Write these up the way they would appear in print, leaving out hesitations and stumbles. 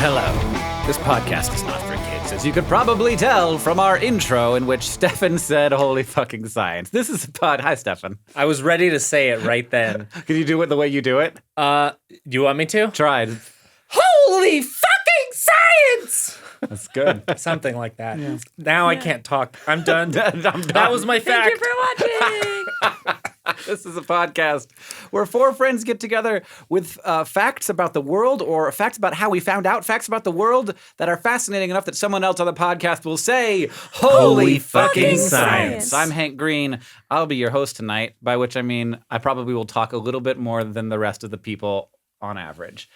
Hello. This podcast is not for kids, as you could probably tell from our intro in which Stefan said, holy fucking science. This is a pod. Hi, Stefan. I was ready to say it right then. Can you do it the way you do it? Do you want me to? Try. Holy fucking science! That's good. Something like that. Yeah. Now I can't talk. I'm done. I'm done. That was my fact. Thank you for watching. This is a podcast where four friends get together with facts about the world or facts about how we found out facts about the world that are fascinating enough that someone else on the podcast will say, holy fucking science. I'm Hank Green. I'll be your host tonight, by which I mean I probably will talk a little bit more than the rest of the people on average.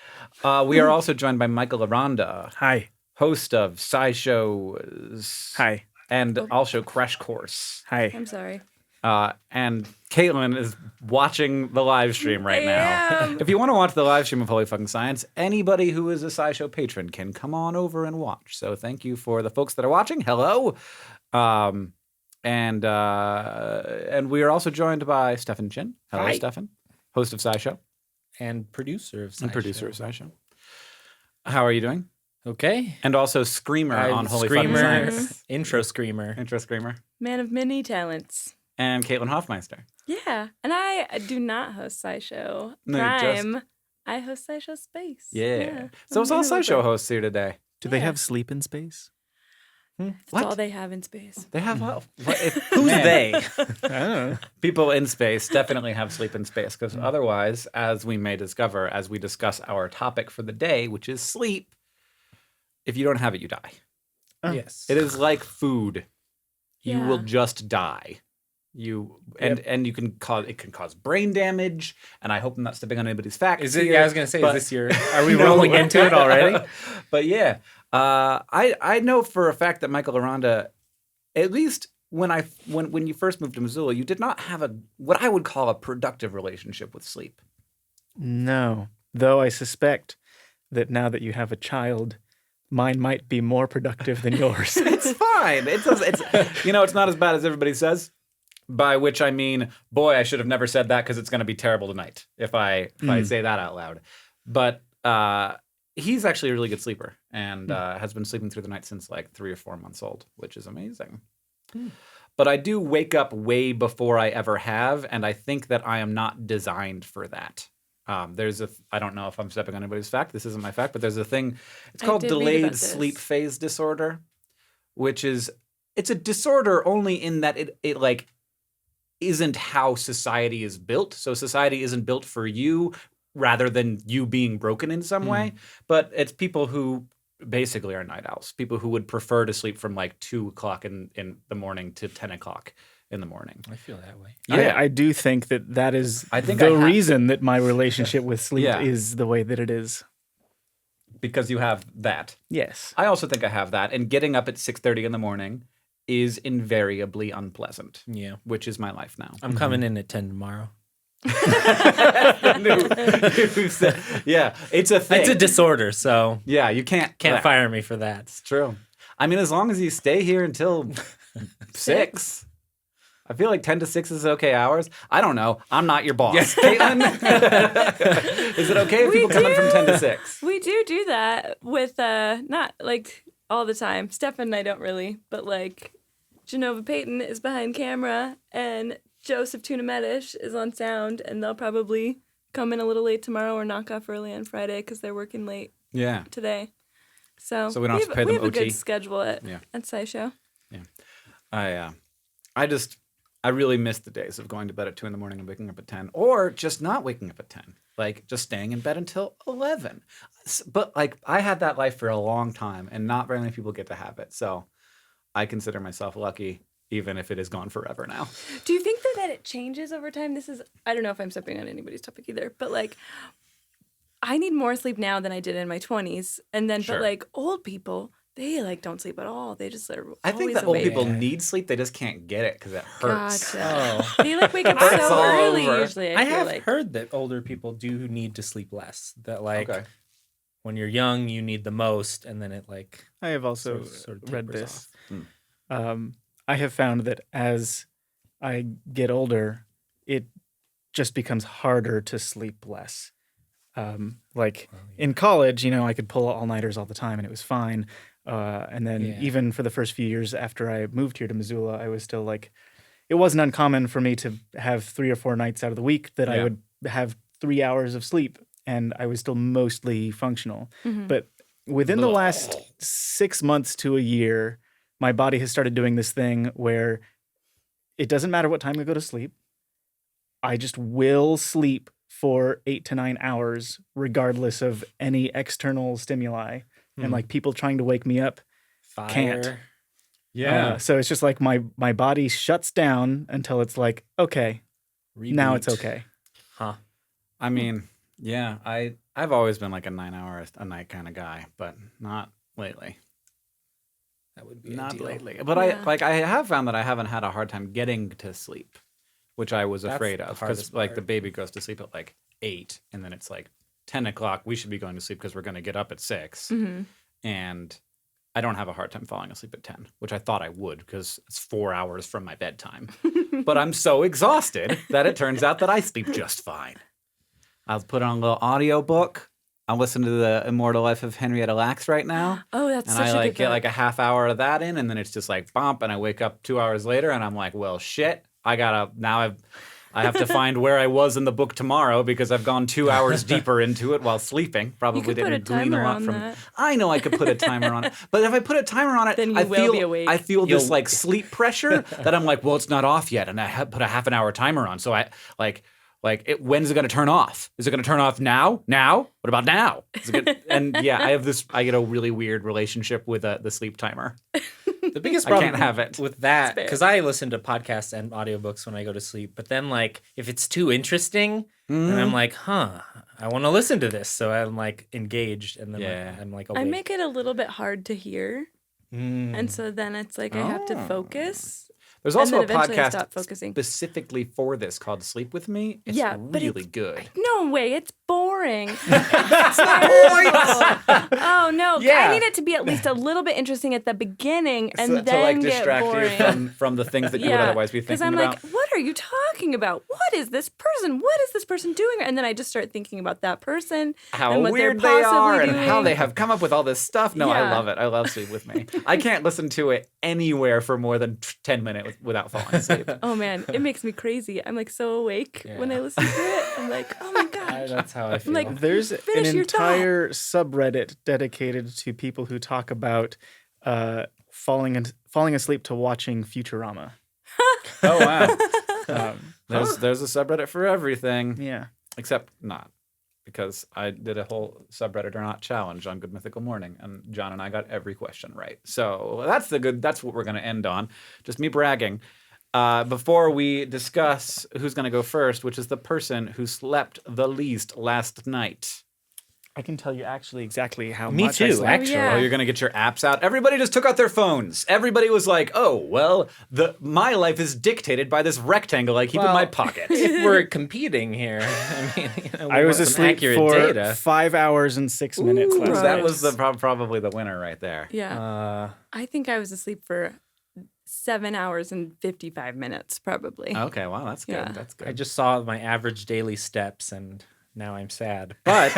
We are also joined by Michael Aranda. Hi. Host of SciShow. Hi. And also Crash Course. Hi. I'm sorry. And Caitlin is watching the live stream right now. If you want to watch the live stream of Holy Fucking Science, anybody who is a SciShow patron can come on over and watch. So thank you for the folks that are watching. Hello. And we are also joined by Stefan Chin. Hello, Hi. Stefan. Host of SciShow. And producer of SciShow. And producer of SciShow. How are you doing? Okay. And also Screamer on Holy Fucking Science. Intro Screamer. Intro Screamer. Man of many talents. And Caitlin Hofmeister. Yeah. And I do not host SciShow No, Prime. I host SciShow Space. Yeah. So it's all SciShow hosts here today. Do they have sleep in space? That's What? all they have in space. They have Who's they? I don't know. People in space definitely have sleep in space because otherwise, as we may discover as we discuss our topic for the day, which is sleep, if you don't have it, you die. Yes. It is like food. You Yeah. will just die. And you can cause brain damage. And I hope I'm not stepping on anybody's facts. Is it? here, Yeah, I was gonna say, but- is this your? Are we rolling into it already? But yeah, I know for a fact that Michael Aranda, at least when you first moved to Missoula, you did not have what I would call a productive relationship with sleep. No. Though I suspect that now that you have a child, mine might be more productive than yours. It's fine. It's not as bad as everybody says. By which I mean, boy, I should have never said that because it's going to be terrible tonight if I say that out loud. But he's actually a really good sleeper and has been sleeping through the night since like 3 or 4 months old, which is amazing. But I do wake up way before I ever have, and I think that I am not designed for that. I don't know if I'm stepping on anybody's fact. This isn't my fact, but there's a thing. It's called did read about delayed this. sleep phase disorder, which is it's a disorder only in that it like isn't how society is built. So society isn't built for you rather than you being broken in some way. But it's people who basically are night owls. People who would prefer to sleep from like 2 o'clock in the morning to 10 o'clock in the morning. I feel that way. Yeah. I do think that is I think the I have- reason that my relationship with sleep Yeah. is the way that it is. Because you have that. Yes. I also think I have that. And getting up at 6:30 in the morning is invariably unpleasant, Yeah. which is my life now. I'm coming in at 10 tomorrow. Yeah, it's a thing. It's a disorder, so Yeah, you can't fire me for that. It's true. I mean, as long as you stay here until 6. I feel like 10 to 6 is okay hours. I don't know. I'm not your boss. Caitlin? Is it okay if people come in from 10 to 6? We do that with not like all the time. Stefan and I don't really, but like Genova Payton is behind camera and Josef, Tuna, Metesh is on sound, and they'll probably come in a little late tomorrow or knock off early on Friday because they're working late Yeah. today. So we don't have to pay them we have a OT. good schedule at SciShow. I really miss the days of going to bed at 2 in the morning and waking up at 10, or just not waking up at 10, like just staying in bed until 11. But like I had that life for a long time, and not very many people get to have it. So I consider myself lucky, even if it is gone forever now. Do you think that it changes over time? I don't know if I'm stepping on anybody's topic either, but like I need more sleep now than I did in my 20s. And then, Sure. but like old people, they like don't sleep at all. They just are I think always that old awake. people need sleep; they just can't get it because it hurts. Gotcha. Oh. They like wake up Hurts so all early over. usually. I feel have like. heard that older people do need to sleep less. That like Okay. when you're young, you need the most, and then it like I have also sort of read tapers this. off. I have found that as I get older, it just becomes harder to sleep less. In college, I could pull all-nighters all the time and it was fine. And then even for the first few years after I moved here to Missoula, I was still like, it wasn't uncommon for me to have 3 or 4 nights out of the week that I would have 3 hours of sleep and I was still mostly functional. But within the last 6 months to a year, my body has started doing this thing where it doesn't matter what time I go to sleep. I just will sleep for 8 to 9 hours, regardless of any external stimuli. And like people trying to wake me up can't. Yeah. So it's just like my body shuts down until it's like, okay, now it's okay. Huh. I mean, yeah, I've always been like a 9 hour a night kind of guy, but not lately. That would be Not ideal. lately. But I have found that I haven't had a hard time getting to sleep, which I was afraid of, because like the baby goes to sleep at like 8 and then it's like 10 o'clock. We should be going to sleep because we're going to get up at 6. And I don't have a hard time falling asleep at 10, which I thought I would because it's 4 hours from my bedtime. But I'm so exhausted that it turns out that I sleep just fine. I'll put on a little audio book. I'm listening to The Immortal Life of Henrietta Lacks right now. Oh, that's and such I a like good get book. like a half hour of that in, and then it's just like bump, and I wake up 2 hours later, and I'm like, well, shit. I have to find where I was in the book tomorrow because I've gone 2 hours deeper into it while sleeping. Probably You could put didn't a glean a timer lot on from. that. I know I could put a timer on it, but if I put a timer on it, Then you I will feel be awake. I feel this like sleep pressure that I'm like, well, it's not off yet, and I put a half an hour timer on, so I when's it going to turn off? Is it going to turn off now? Now? What about now? And yeah, I get a really weird relationship with the sleep timer. The biggest I problem can't have it. with that, fair. because I listen to podcasts and audiobooks when I go to sleep, but then like if it's too interesting, then I'm like, I want to listen to this. So I'm like engaged, and then I'm like awake. I make it a little bit hard to hear. And so then it's like I have to focus. There's also a and then eventually I podcast stop focusing. specifically for this called Sleep With Me. It's But really good. No way, it's boring. It's terrible. Oh no, Yeah. I need it to be at least a little bit interesting at the beginning and So, then to like get distract boring. you from the things that you would otherwise be Because thinking I'm about. like, what are you talking about? What is this person? What is this person doing? And then I just start thinking about that person How and what weird they're they are possibly and how doing. they have come up with all this stuff. No, I Yeah. love it. I love Sleep With Me. I can't listen to it anywhere for more than 10 minutes without falling asleep. Oh man, it makes me crazy. I'm like so awake when I listen to it. I'm like, oh my gosh. That's how I feel. like, There's an Finish your thought. entire subreddit dedicated to people who talk about falling asleep to watching Futurama. Oh, wow. There's a subreddit for everything. Yeah. Except not. Because I did a whole subreddit or not challenge on Good Mythical Morning, and John and I got every question right. So that's what we're going to end on. Just me bragging. Before we discuss who's going to go first, which is the person who slept the least last night. I can tell you actually exactly how Me much I too, slept. actually. yeah. Oh, you're going to get your apps out? Everybody just took out their phones. Everybody was like, oh, well, my life is dictated by this rectangle I keep in my pocket. If we're competing here, I mean, we I was want some asleep accurate for data. 5 hours and 6 minutes last night. That was probably the winner right there. Yeah. I think I was asleep for 7 hours and 55 minutes, probably. Okay, wow, that's good. Yeah. That's good. I just saw my average daily steps, and now I'm sad. But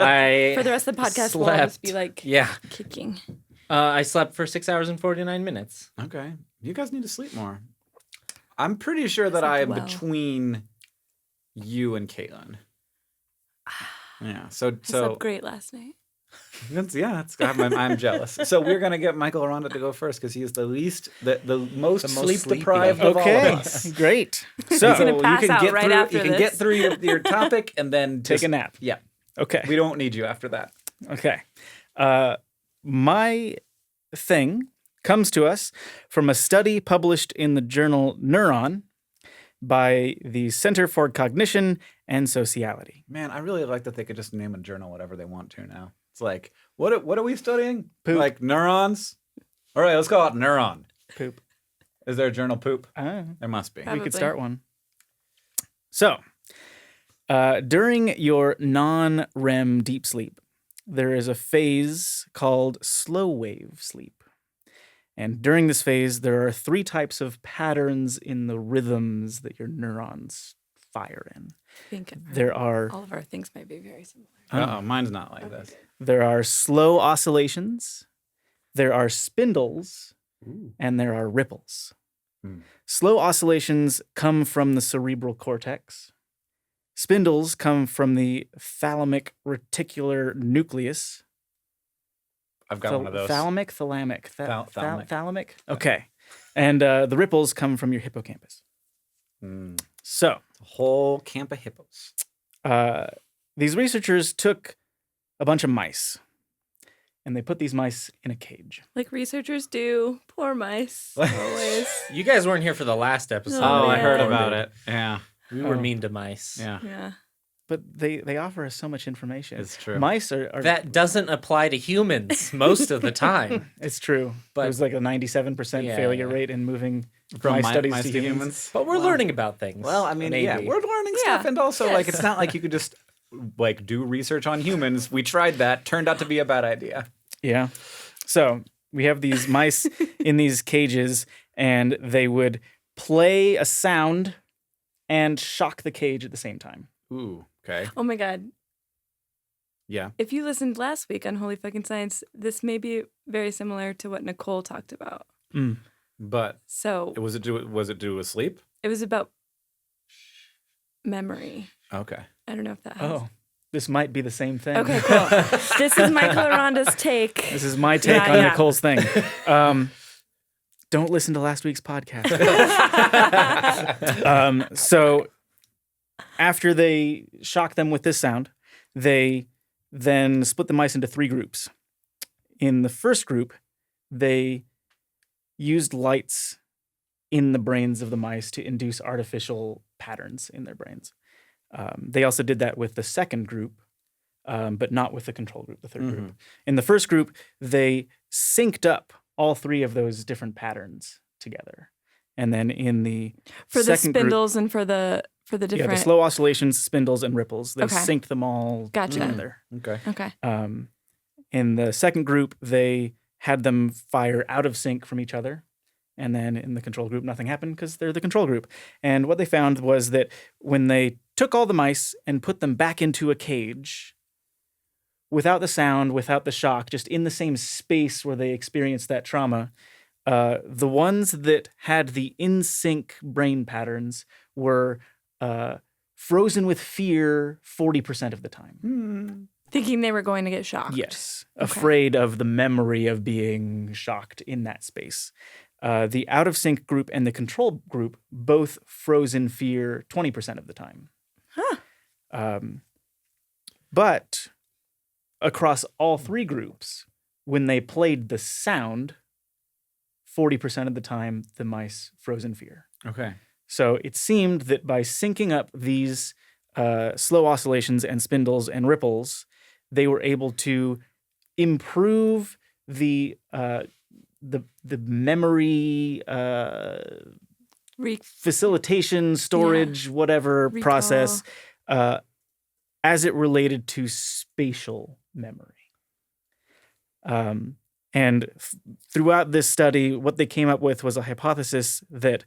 I For the rest of the podcast, we'll slept. just be like kicking. I slept for 6 hours and 49 minutes. Okay. You guys need to sleep more. I'm pretty sure that I am well. between you and Caitlin. Yeah. So I slept great last night. I'm jealous. So we're gonna get Michael Aranda to go first because he is the most sleep sleepy. deprived of all Okay, of us. great. He's So gonna pass out right after you can this. get through your topic and then take a nap. Yeah. Okay. We don't need you after that. Okay. My thing comes to us from a study published in the journal Neuron by the Center for Cognition and Sociality. Man, I really like that they could just name a journal whatever they want to now. It's like, what are we studying? Poop. Like neurons? All right, let's call it neuron. Poop. Is there a journal poop? Ah, There must be. Probably. we could start one. So, during your non-REM deep sleep, there is a phase called slow wave sleep. And during this phase, there are 3 types of patterns in the rhythms that your neurons fire in. I think There are all of our things might be very similar. Uh-oh, mine's not like this. there are slow oscillations, there are spindles, and there are ripples. Slow oscillations come from the cerebral cortex. Spindles come from the thalamic reticular nucleus. I've got one of those. Thalamic? Thalamic. Thalamic? Okay. And the ripples come from your hippocampus. So, The whole camp of hippos. these researchers took a bunch of mice and they put these mice in a cage. Like researchers do. Poor mice. Always. You guys weren't here for the last episode. Oh, I heard yeah. about it. Yeah. We were mean to mice. Yeah. Yeah. But they offer us so much information. It's true. Mice are That doesn't apply to humans most of the time. it's true. But- There's like a 97% Yeah, failure yeah. rate in moving From mice studies mice to to humans. But we're learning about things. Well, I mean, maybe. yeah, we're learning Yeah. stuff, and also like it's not like you could just like do research on humans. We tried that, turned out to be a bad idea. Yeah. So we have these mice in these cages, and they would play a sound and shock the cage at the same time. Ooh, okay, Oh my God. yeah. If you listened last week on Holy Fucking Science, this may be very similar to what Nicole talked about. But So was it due with sleep? it was about memory. Okay. I don't know if that has. Oh, this might be the same thing. Okay, cool. This is Michael Aranda's take. This is my take Yeah, on yeah. Nicole's thing. Don't listen to last week's podcast. So after they shock them with this sound, they then split the mice into 3 groups. In the first group, they used lights in the brains of the mice to induce artificial patterns in their brains. They also did that with the second group, but not with the control group, the third group. In the first group, they synced up all 3 of those different patterns together. And then in the For the second group, spindles and for the different. yeah, the slow oscillations, spindles, and ripples, they Okay. synced them all Gotcha. together. Okay. Okay. In the second group, they had them fire out of sync from each other. And then in the control group, nothing happened because they're the control group. And what they found was that when they took all the mice and put them back into a cage, without the sound, without the shock, just in the same space where they experienced that trauma, the ones that had the in-sync brain patterns were frozen with fear 40% of the time. Thinking they were going to get shocked. Yes, afraid of the memory of being shocked in that space. The out-of-sync group and the control group both froze in fear 20% of the time. But across all 3 groups, when they played the sound, 40% of the time, the mice froze in fear. Okay. So it seemed that by syncing up these slow oscillations and spindles and ripples, they were able to improve the memory facilitation, storage, whatever Recall. process, as it related to spatial memory. And throughout this study, what they came up with was a hypothesis that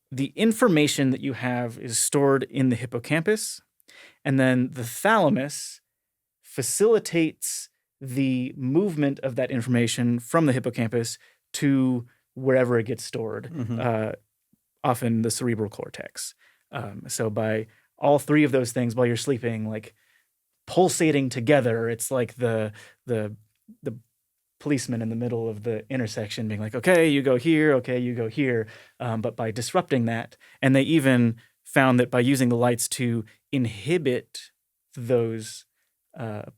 the information that you have is stored in the hippocampus, and then the thalamus facilitates the movement of that information from the hippocampus to wherever it gets stored, often the cerebral cortex. So by all 3 of those things while you're sleeping, like pulsating together, it's like the policeman in the middle of the intersection being like, okay, you go here, okay, you go here. But by disrupting that, and they even found that by using the lights to inhibit those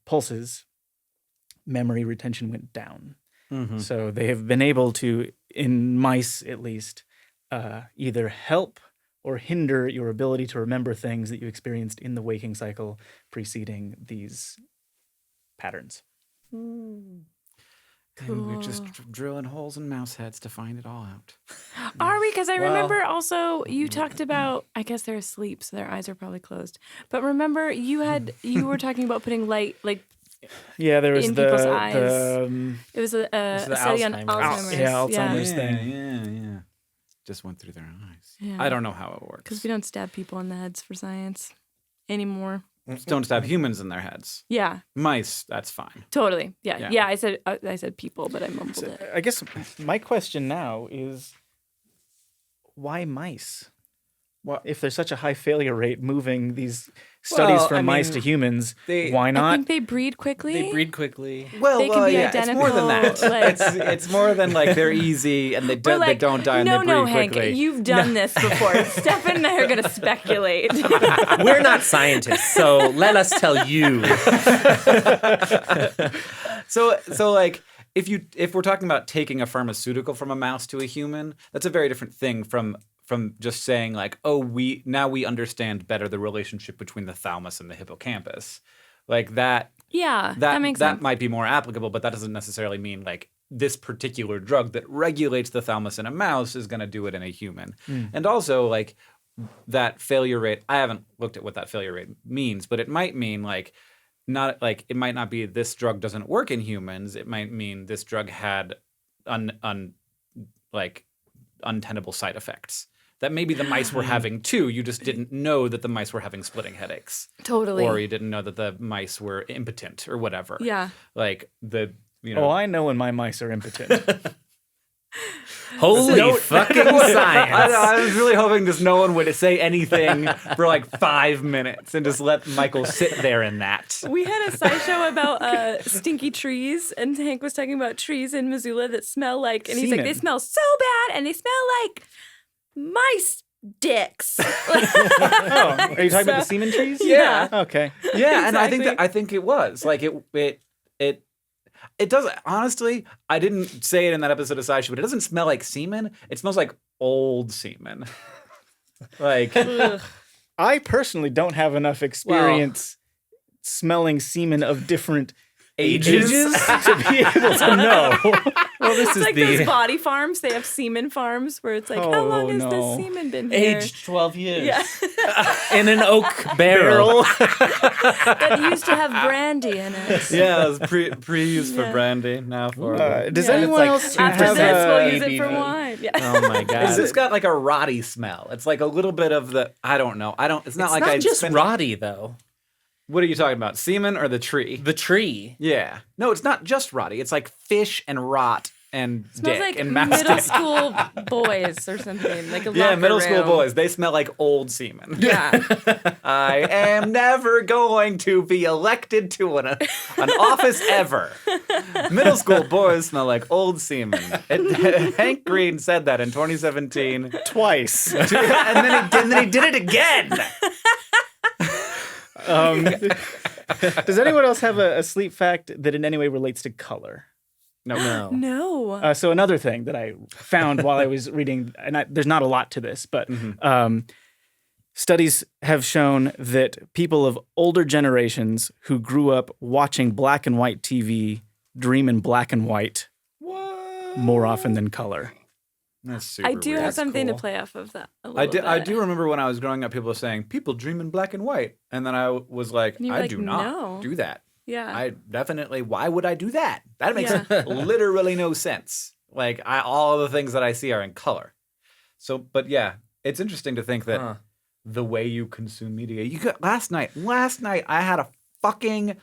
pulses, memory retention went down. So they have been able to, in mice at least, either help or hinder your ability to remember things that you experienced in the waking cycle preceding these patterns. And we're just drilling holes in mouse heads to find it all out. Are we? Because I Well- remember also you talked about, I guess they're asleep, so their eyes are probably closed. But remember you were talking about putting light, like Yeah, there was In people's eyes. the it was a the study on Alzheimer's. Alzheimer's. Yeah, Alzheimer's. Yeah, thing. yeah. just went through their eyes. Yeah. I don't know how it works. Because we don't stab people in the heads for science anymore. Just don't stab humans in their heads. Yeah, Mice, that's fine. totally. Yeah, Yeah. yeah. I said people, but I mumbled it. I guess my question now is, why mice? Well, If there's such a high failure rate moving these studies from mice to humans, why I not? think they breed quickly. They breed quickly. well, They can be yeah, it's more than that. identical, like- It's more than like they're easy and they We're don't, like, they don't die and no, they breed no, Hank, quickly. you've done this before. Stefan and I are going to speculate. We're not scientists, so let us tell you. So like if we're talking about taking a pharmaceutical from a mouse to a human, that's a very different thing from just saying like, oh, we understand better the relationship between the thalamus and the hippocampus. Like that Yeah, that makes sense. that might be more applicable, but that doesn't necessarily mean like this particular drug that regulates the thalamus in a mouse is going to do it in a human. And also like that failure rate, I haven't looked at what that failure rate means, but it might mean like not like it might not be this drug doesn't work in humans. It might mean this drug had untenable side effects that maybe the mice were having too. You just didn't know that the mice were having splitting headaches. Totally. Or you didn't know that the mice were impotent or whatever. Yeah. Like Oh, I know when my mice are impotent. Holy fucking science. I was really hoping just no one would say anything for like 5 minutes and just let Michael sit there in that. We had a SciShow about stinky trees, and Hank was talking about trees in Missoula that smell like, and he's like, Semen. they smell so bad, and they smell like mice dicks. Oh, are you talking about the semen trees? Yeah. Okay. Yeah, and Exactly. I think it was like it doesn't, honestly, I didn't say it in that episode of SciShow, but it doesn't smell like semen. It smells like old semen. Like Ugh. I personally don't have enough experience smelling semen of different ages. to be able to know. Well, this It's is like the those body farms. They have semen farms where it's like, how long has this semen been here? aged 12 years. Yeah. In an oak barrel. That used to have brandy in it. Yeah, it was pre-used for Yeah. brandy, now for Does Yeah. anyone It's like else After have this, we'll a, use it for wine. Yeah. Oh my god. It's got like a rotty smell. It's like a little bit of the it's not It's like not I just spent- rotty though. What are you talking about? Semen or the tree? The tree. Yeah. No, it's not just rotty. It's like fish and rot and Smells dick like and middle mastic. school boys or something. Like a Yeah, locker middle school room. boys. They smell like old semen. Yeah. I am never going to be elected to an office ever. Middle school boys smell like old semen. Hank Green said that in 2017. twice? and then he did it again. Does anyone else have a sleep fact that in any way relates to color? No. No. So another thing that I found while I was reading, and there's not a lot to this, but studies have shown that people of older generations who grew up watching black and white TV dream in black and white more often than color. That's super I do weird. have something cool. to play off of that. A I little do, I bit. do remember when I was growing up, people were saying, people dream in black and white. And then I was like, And you were I like, do not no. do that. Yeah. I definitely, why would I do that? That makes Yeah. literally no sense. Like, all the things that I see are in color. So, but yeah, it's interesting to think that the way you consume media, last night, I had a fucking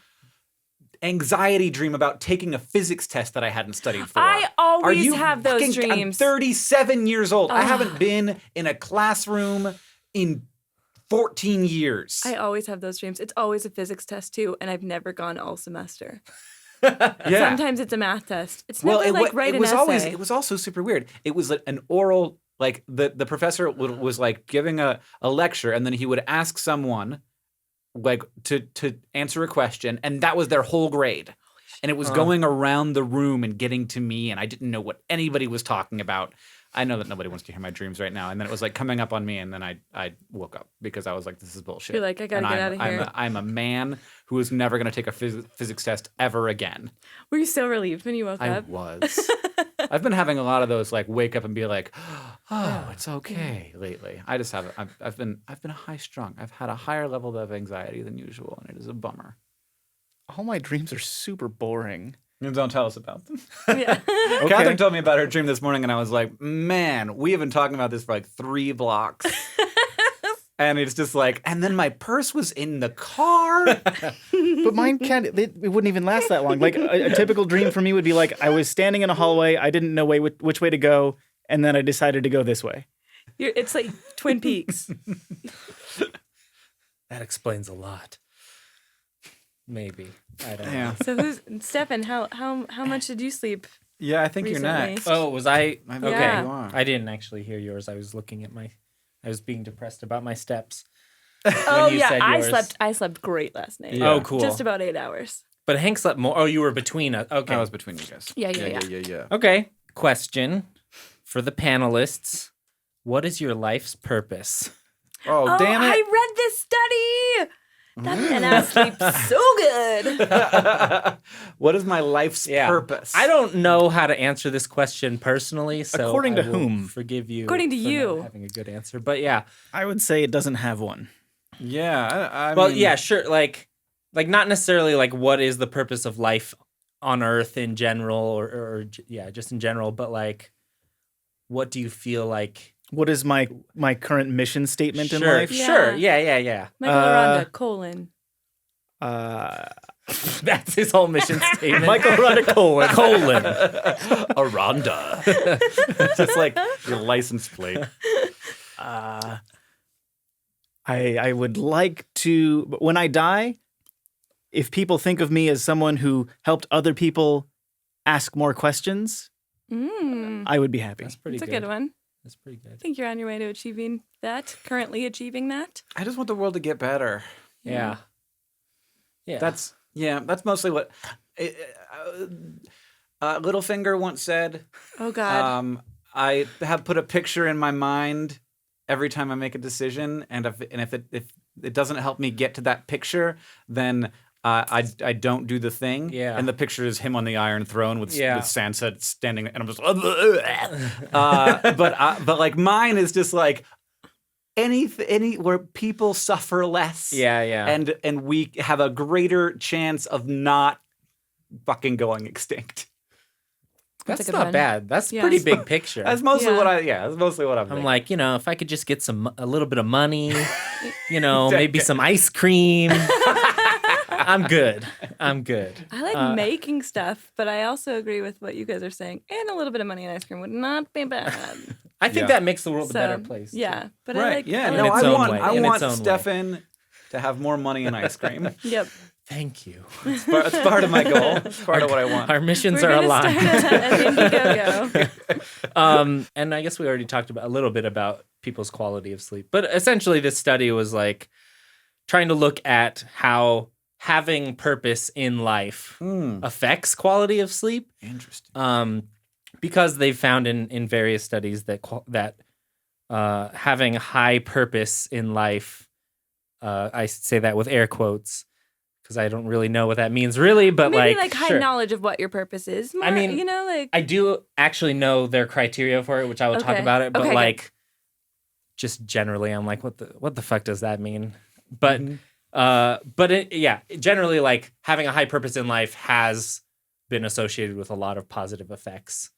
anxiety dream about taking a physics test that I hadn't studied for. I Are always you have those fucking- I'm dreams. 37 years old. I Ugh. haven't been in a classroom in 14 years. I always have those dreams. It's always a physics test too, and I've never gone all semester. yeah. Sometimes it's a math test. It's Well, never like write it an was essay. it was also super weird. It was like an oral, like the professor was like giving a lecture, and then he would ask someone like to answer a question, and that was their whole grade. And it was going around the room and getting to me, and I didn't know what anybody was talking about. I know that nobody wants to hear my dreams right now. And then it was like coming up on me, and then I woke up because I was like, this is bullshit. You're like, I gotta And get out of here. I'm a man who is never going to take a physics test ever again. Were you so relieved when you woke I up? was. I've been having a lot of those like wake up and be like, oh, it's okay lately. I just have I've been high strung. I've had a higher level of anxiety than usual, and it is a bummer. All my dreams are super boring. Don't tell us about them. Yeah. Okay. Catherine told me about her dream this morning, and I was like, man, we have been talking about this for like 3 blocks. And it's just like, and then my purse was in the car. But mine it wouldn't even last that long. Like a typical dream for me would be like I was standing in a hallway, I didn't know which way to go, and then I decided to go this way. It's like Twin Peaks. That explains a lot. Maybe. I don't know. Yeah. So Stefan, how much did you sleep? Yeah, I think Recently. you're next. Oh, was I? I Okay. Yeah. you are. I didn't actually hear yours. I was looking at I was being depressed about my steps. Oh you yeah, said I yours. slept great last night. Yeah. Oh, cool. Just about 8 hours. But Hank slept more. Oh, you were between us. Okay. I was between you guys. Yeah. Okay. Question for the panelists. What is your life's purpose? Oh, damn I it. read this study. That man ass sleeps so good. What is my life's purpose? I don't know how to answer this question personally, so According to I will whom? forgive you. According to for you. not having a good answer, but yeah. I would say it doesn't have one. Yeah. I Well, mean, yeah, sure. Like not necessarily like what is the purpose of life on Earth in general, or just in general, but like, what do you feel like? What is my current mission statement in Sure, life? Yeah. sure, yeah. Michael Aranda, colon. That's his whole mission statement. Michael Aranda, colon. Aranda. Just like your license plate. I would like to, when I die, if people think of me as someone who helped other people ask more questions, I would be happy. That's pretty That's a good. good one. That's pretty I good. think you're on your way to achieving that. Currently achieving that. I just want the world to get better. Yeah. Yeah. That's mostly what Littlefinger once said. Oh God. I have put a picture in my mind every time I make a decision, and if it doesn't help me get to that picture, then I don't do the thing. Yeah. And the picture is him on the Iron Throne with Sansa standing, and I'm just but like mine is just like any where people suffer less. Yeah. And we have a greater chance of not fucking going extinct. That's a That's good not one. bad. That's Yeah. pretty big picture. That's mostly Yeah. that's mostly what I'm I'm thinking. like, if I could just get a little bit of money, maybe some ice cream. I'm good. I like making stuff, but I also agree with what you guys are saying. And a little bit of money and ice cream would not be bad. I think that makes the world a better place. Yeah, but I right. like. Yeah. I No, like- its I own want way, I in want its own way. Stefan to have more money and ice cream. Yep. Thank you. It's part of my goal. It's part of what I want. Our missions We're are gonna aligned. start an Indiegogo. And I guess we already talked a little bit about people's quality of sleep. But essentially, this study was like trying to look at how having purpose in life affects quality of sleep. Interesting. Because they've found in various studies that having high purpose in life, I say that with air quotes because I don't really know what that means really, but Maybe like high sure. knowledge of what your purpose is. More, I mean, like I do actually know their criteria for it, which I will talk Okay. about it, but Okay, good. like just generally I'm like what the fuck does that mean? But generally like having a high purpose in life has been associated with a lot of positive effects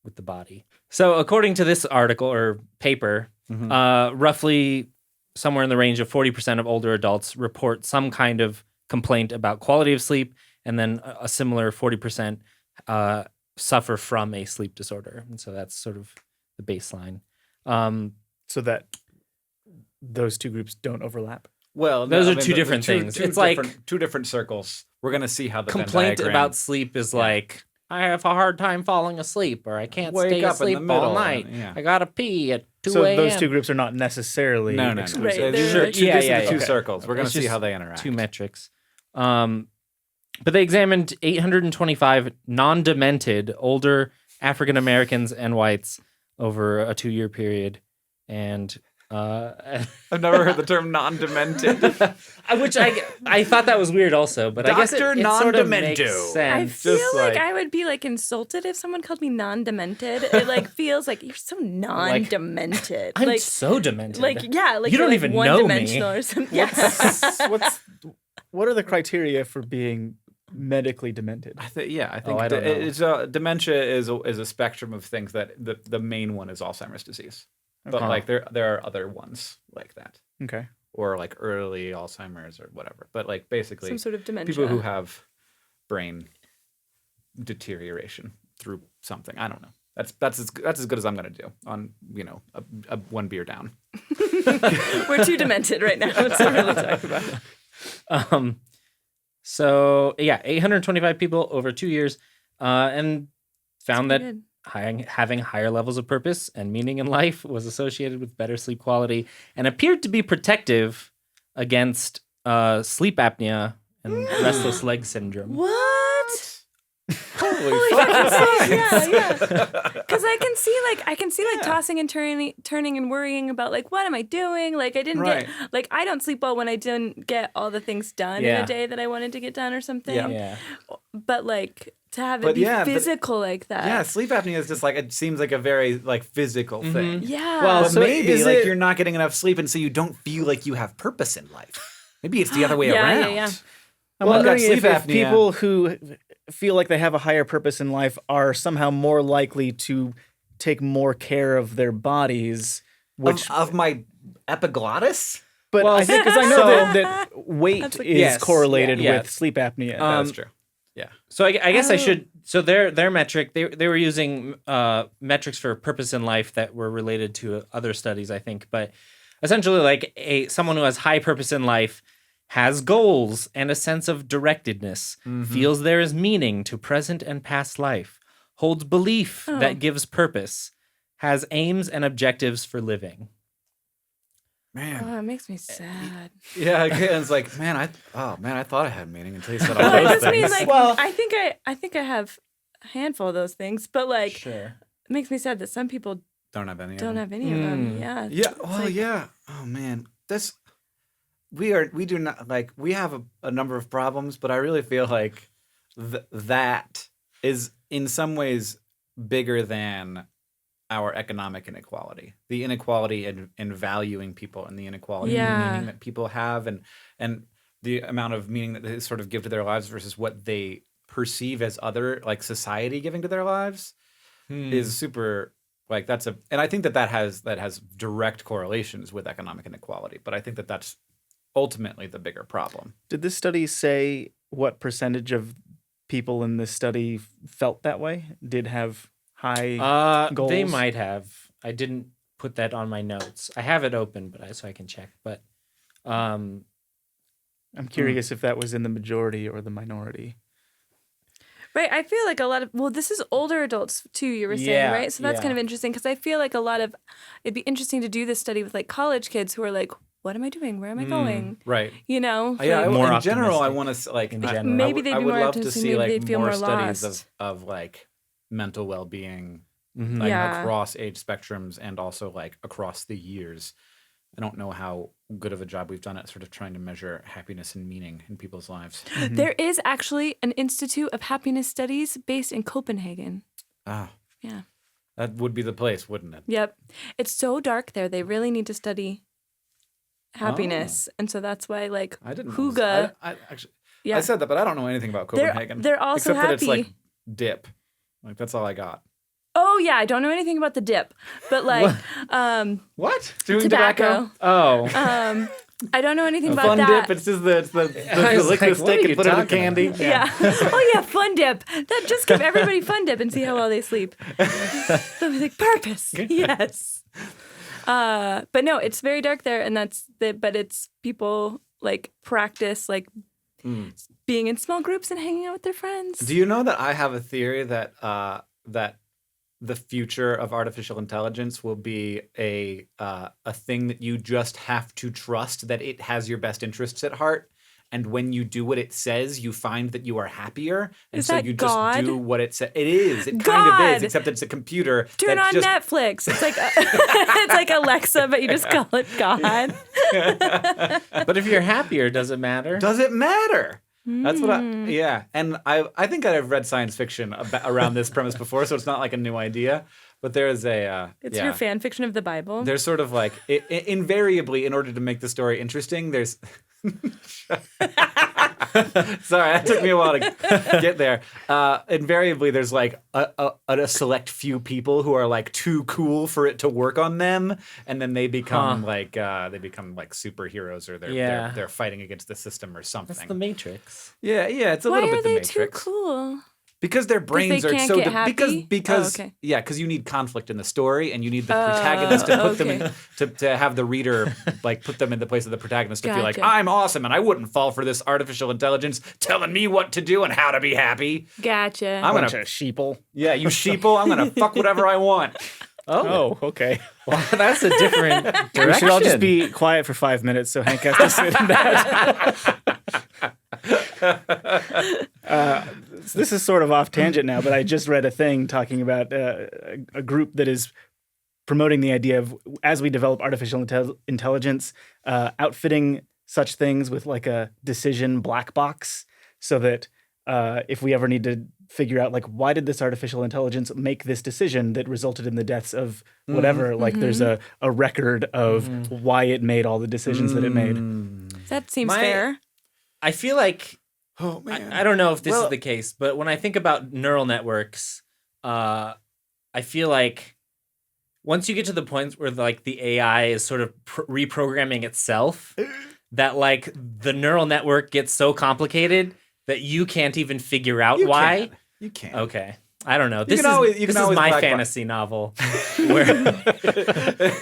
with the body. So according to this article or paper, roughly somewhere in the range of 40% of older adults report some kind of complaint about quality of sleep, and then a similar 40% suffer from a sleep disorder. And so that's sort of the baseline. So that those two groups don't overlap. Well, Those no, are I mean, two the different things. Two It's like- different, two different circles. We're gonna see how the Venn Complaint diagram- about sleep is like, I have a hard time falling asleep, or I can't Wake stay up in the asleep middle, all night. yeah. I gotta pee at 2 So a.m. those two groups are not necessarily No. exclusive. Right, These they're- are two, Yeah, these are yeah, the two okay. circles. We're gonna It's see just how they interact. Two metrics. But they examined 825 non-demented older African Americans and whites over a 2-year period, and I've never heard the term non-demented. which I thought that was weird also, but I guess it Dr. sort of makes Non-Demento. I sense. feel just like like- I would be like insulted if someone called me non-demented. It like feels like you're so non-demented. I'm like so demented. like yeah, like You don't you're, even like know me. one-dimensional or something. Yeah. What are the criteria for being medically demented. I think I don't know. it's dementia is a spectrum of things that the main one is Alzheimer's disease, but Okay. like there are other ones like that, Okay. or like early Alzheimer's or whatever. But like basically, Some sort of dementia. people who have brain deterioration through something. I don't know. That's as good as I'm gonna do on a one beer down. We're too demented right now to really talk about. So yeah, 825 people over 2 years, and found that Good. having higher levels of purpose and meaning in life was associated with better sleep quality and appeared to be protective against sleep apnea and restless leg syndrome. What? Holy fuck! Yeah. Because I can see tossing and turning and worrying about like what am I doing? Like I didn't Right. get like I don't sleep well when I didn't get all the things done in Yeah. a day that I wanted to get done or something. Yeah. But like to have it But be yeah, but- physical like that. Yeah, sleep apnea is just like it seems like a very like physical thing. Yeah. Well, But so maybe is like it- you're not getting enough sleep, and so you don't feel like you have purpose in life. Maybe it's the other way Yeah, around. yeah. I'm Well, wondering I've got if, sleep if apnea. people who feel like they have a higher purpose in life are somehow more likely to take more care of their bodies, which of my epiglottis. but Well, I think because I know that weight That's like- is Yes, correlated yeah. with sleep apnea. That's true. Yeah. So I guess I Oh. should. So their metric, they were using metrics for purpose in life that were related to other studies, I think. But essentially, like someone who has high purpose in life has goals and a sense of directedness, feels there is meaning to present and past life, holds belief that gives purpose, has aims and objectives for living. Man. Oh, it makes me sad. Yeah, again, it's like, man, I thought I had meaning until you said all Well, those it does mean things. like Well- I think I have a handful of those things, but like Sure. it makes me sad that some people Don't have any. of don't them. have any of them. Yeah. Yeah. It's Well, like- yeah. Oh man, we do not like we have a number of problems, but I really feel like that is in some ways bigger than our economic inequality, the inequality in valuing people, and the inequality in Yeah. meaning that people have, and the amount of meaning that they sort of give to their lives versus what they perceive as other like society giving to their lives is super like and I think that has direct correlations with economic inequality, but I think that that's ultimately the bigger problem. Did this study say what percentage of people in this study felt that way? Did have high They goals? might have. I didn't put that on my notes. I have it open, so I can check. But I'm curious if that was in the majority or the minority. Right. I feel like a lot of this is older adults too, you were saying, Yeah, right? So that's yeah. kind of interesting because I feel like it'd be interesting to do this study with like college kids who are like, what am I doing? Where am I going? Right. You know? Yeah. Like, More in general, I optimistic want to like in I- general. Maybe they'd I be would more love to optimistic, see maybe like they'd feel more studies lost. of like mental well-being like Yeah. across age spectrums and also like across the years. I don't know how good of a job we've done at sort of trying to measure happiness and meaning in people's lives. There is actually an Institute of Happiness Studies based in Copenhagen. Ah, Yeah. that would be the place, wouldn't it? Yep. It's so dark there. They really need to study happiness. And so that's why like I didn't know this. Hygge. I actually Yeah. I said that, but I don't know anything about Copenhagen. They're also except that it's like happy. dip. Like that's all I got. Oh yeah, I don't know anything about the dip. But like What? tobacco. Oh, I don't know anything about Fun that. dip. It's just the I was lick like, the what are stick you and put it in the talking candy. about? Yeah. Oh yeah, fun dip. That just give everybody fun dip and see how well they sleep. They'll be like purpose. Yes. But no, it's very dark there, and but it's people like practice like being in small groups and hanging out with their friends. Do you know that I have a theory that that the future of artificial intelligence will be a thing that you just have to trust that it has your best interests at heart, and when you do what it says, you find that you are happier, and Is so that you God? just do what it says. It is. It kind God! of is, except it's a computer. Turn that on just, Netflix. It's like it's like Alexa, but you just call it God. but if you're happier, does it matter? Does it matter? That's what Hmm. yeah. And I think I've read science fiction around this premise before, so it's not like a new idea. But there is a It's yeah. your fan fiction of the Bible. There's sort of like invariably, in order to make the story interesting, there's Sorry, that took me a while to get there. Invariably, there's like a select few people who are like too cool for it to work on them, and then they become like superheroes, or they're fighting against the system or something. That's the Matrix. Yeah, it's a little bit the Matrix. Why are they too cool? Because their brains they are can't so get happy? because okay. because you need conflict in the story, and you need the protagonist to put them in, to have the reader like put them in the place of the protagonist to feel like I'm awesome and I wouldn't fall for this artificial intelligence telling me what to do and how to be happy. Gotcha. I'm Bunch of sheeple. Yeah, you sheeple. I'm gonna fuck whatever I want. Oh, okay. Well, that's a different direction. We should all just be quiet for 5 minutes so Hank has to sit in that. This is sort of off tangent now, but I just read a thing talking about a group that is promoting the idea of, as we develop artificial intelligence, outfitting such things with like a decision black box, so that if we ever need to figure out like, why did this artificial intelligence make this decision that resulted in the deaths of whatever, like there's a record of why it made all the decisions that it made. That seems fair. I feel like, Oh man, I don't know if this is the case, but when I think about neural networks, I feel like once you get to the point where like the AI is sort of reprogramming itself, that like the neural network gets so complicated that you can't even figure out why. You can't. Okay. I don't know. This always is my fantasy novel where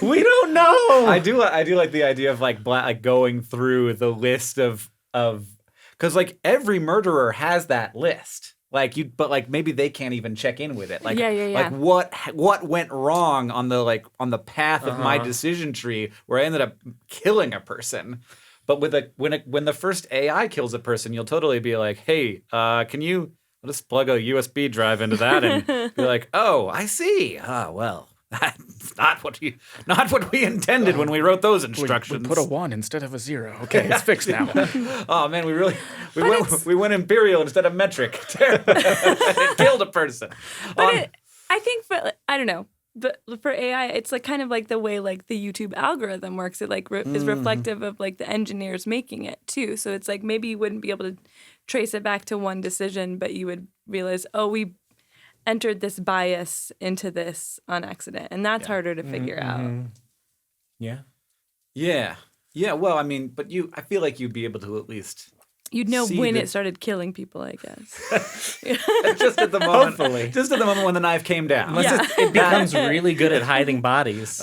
we don't know. I do like the idea of like going through the list of because like every murderer has that list. But maybe they can't even check in with it. Like, like what went wrong on the path of my decision tree where I ended up killing a person. But when the first AI kills a person, you'll totally be like, hey, can you just plug a USB drive into that and be like, oh, I see. Well, that's not what we intended when we wrote those instructions. We put a 1 instead of a 0. Okay, it's fixed now. Oh man, we went imperial instead of metric. It killed a person. But I think I don't know. But for AI, it's like kind of like the way like the YouTube algorithm works. It like is reflective of like the engineers making it too. So it's like maybe you wouldn't be able to trace it back to one decision, but you would realize, oh, we entered this bias into this on accident, and that's harder to figure out. Yeah. Yeah. Well, I mean, but I feel like you'd be able to at least. You'd know when it started killing people, I guess. Just at the moment. Hopefully. Just at the moment when the knife came down. It becomes really good at hiding bodies.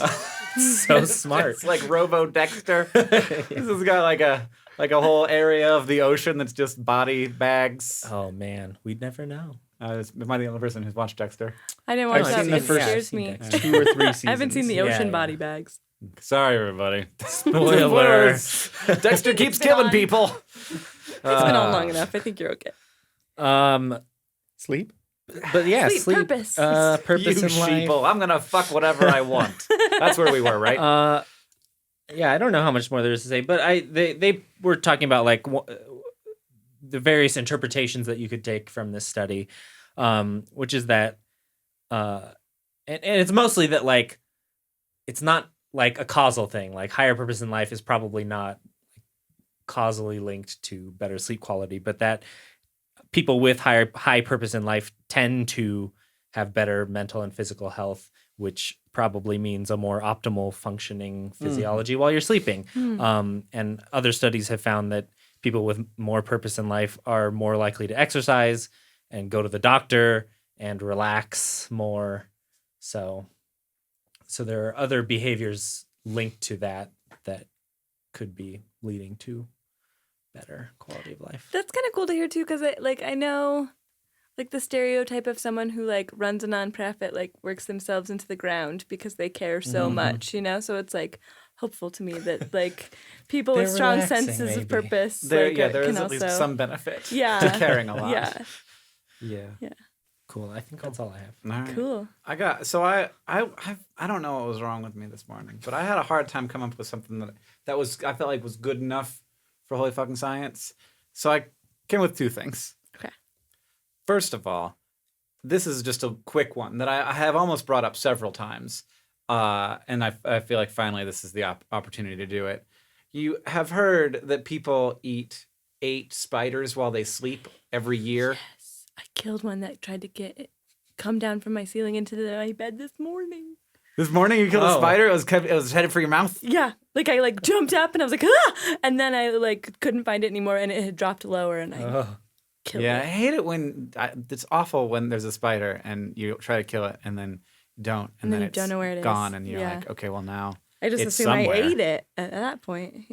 So smart. It's like Robo Dexter. This has got like a whole area of the ocean that's just body bags. Oh man, we'd never know. Am I the only person who's watched Dexter? I didn't watch I've that. seen the It first scares me. 2 or 3 seasons. I haven't seen the ocean body bags. Sorry, everybody. Spoiler. Dexter keeps killing people. It's been on long enough. I think you're okay. Sleep? But yeah, Sleep, purpose. Purpose You in life. sheeple. I'm gonna fuck whatever I want. That's where we were, right? Yeah, I don't know how much more there is to say, but they were talking about like the various interpretations that you could take from this study, which is that, and it's mostly that like it's not like a causal thing. Like higher purpose in life is probably not causally linked to better sleep quality, but that people with high purpose in life tend to have better mental and physical health, which probably means a more optimal functioning physiology while you're sleeping. And other studies have found that people with more purpose in life are more likely to exercise and go to the doctor and relax more. So there are other behaviors linked to that could be leading to better quality of life. That's kind of cool to hear too, because I know like the stereotype of someone who like runs a nonprofit like works themselves into the ground because they care so much, you know? So it's like hopeful to me that like people with strong senses of purpose there is can at least also some benefit to yeah caring a lot. yeah Cool. I think that's all I have. All right. cool. I don't know what was wrong with me this morning, but I had a hard time coming up with something that was I felt like was good enough for holy fucking science. So I came with 2 things. Okay. First of all, this is just a quick one that I have almost brought up several times, and I feel like finally this is the opportunity to do it. You have heard that people eat 8 spiders while they sleep every year? Yes. I killed one that tried to come down from my ceiling into my bed this morning. This morning you killed a spider? It was headed for your mouth? Yeah. Like I jumped up and I was like, ah! And then I couldn't find it anymore and it had dropped lower and I killed it. I hate it when it's awful when there's a spider and you try to kill it and then don't and then you it's don't know where it is. gone and you're like, okay, well now I just it's assume somewhere. I ate it at that point.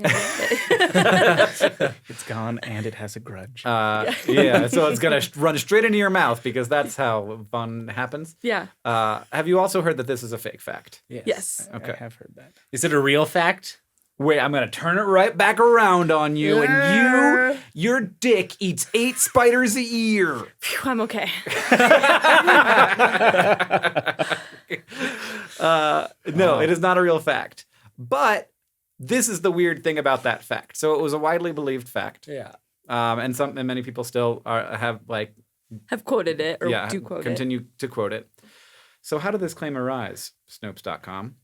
It's gone and it has a grudge. So it's gonna run straight into your mouth because that's how fun happens. Yeah. Have you also heard that this is a fake fact? Yes. Okay. I have heard that. Is it a real fact? Wait, I'm gonna turn it right back around on you, and your dick eats 8 spiders a year. Phew, I'm okay. No, it is not a real fact. But this is the weird thing about that fact. So it was a widely believed fact. Yeah. And many people still have quoted it or do quote continue to quote it. So how did this claim arise? Snopes.com.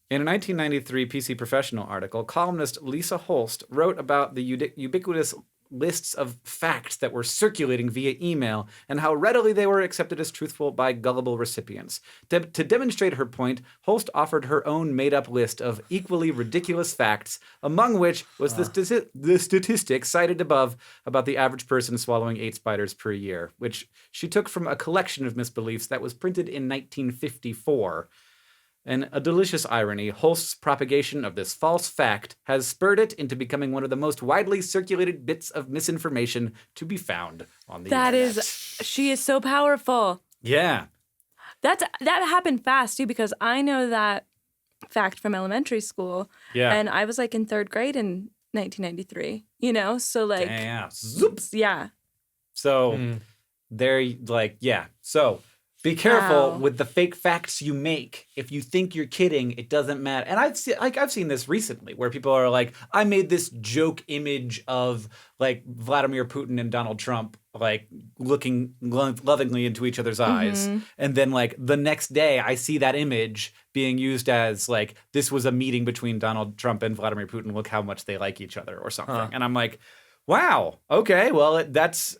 In a 1993 PC Professional article, columnist Lisa Holst wrote about the ubiquitous lists of facts that were circulating via email and how readily they were accepted as truthful by gullible recipients. To demonstrate her point, Holst offered her own made-up list of equally ridiculous facts, among which was the statistic cited above about the average person swallowing 8 spiders per year, which she took from a collection of misbeliefs that was printed in 1954. And a delicious irony, Holst's propagation of this false fact has spurred it into becoming one of the most widely circulated bits of misinformation to be found on the internet. She is so powerful. Yeah. That happened fast too because I know that fact from elementary school. Yeah. And I was like in 3rd grade in 1993, so like. Damn. Zoops. Yeah. So they're like, yeah. So be careful Wow. with the fake facts you make. If you think you're kidding, it doesn't matter. And I've seen this recently where people are like, I made this joke image of like Vladimir Putin and Donald Trump like looking lovingly into each other's eyes. And then like the next day I see that image being used as like, this was a meeting between Donald Trump and Vladimir Putin. Look how much they like each other or something. And I'm like, wow. Okay. Well, that's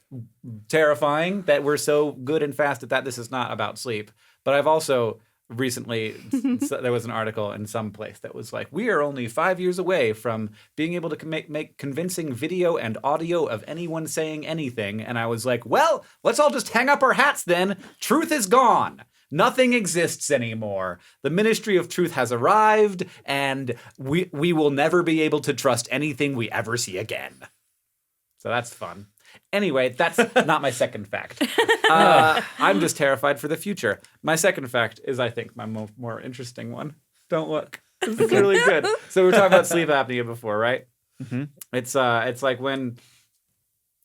terrifying that we're so good and fast at that. This is not about sleep. But I've also recently, there was an article in some place that was like, we are only 5 years away from being able to make convincing video and audio of anyone saying anything. And I was like, well, let's all just hang up our hats then. Truth is gone. Nothing exists anymore. The Ministry of Truth has arrived, and we will never be able to trust anything we ever see again. So that's fun. Anyway, that's not my second fact. I'm just terrified for the future. My second fact is, I think, my more interesting one. Don't look. This is really good. So we were talking about sleep apnea before, right? Mm-hmm. It's like when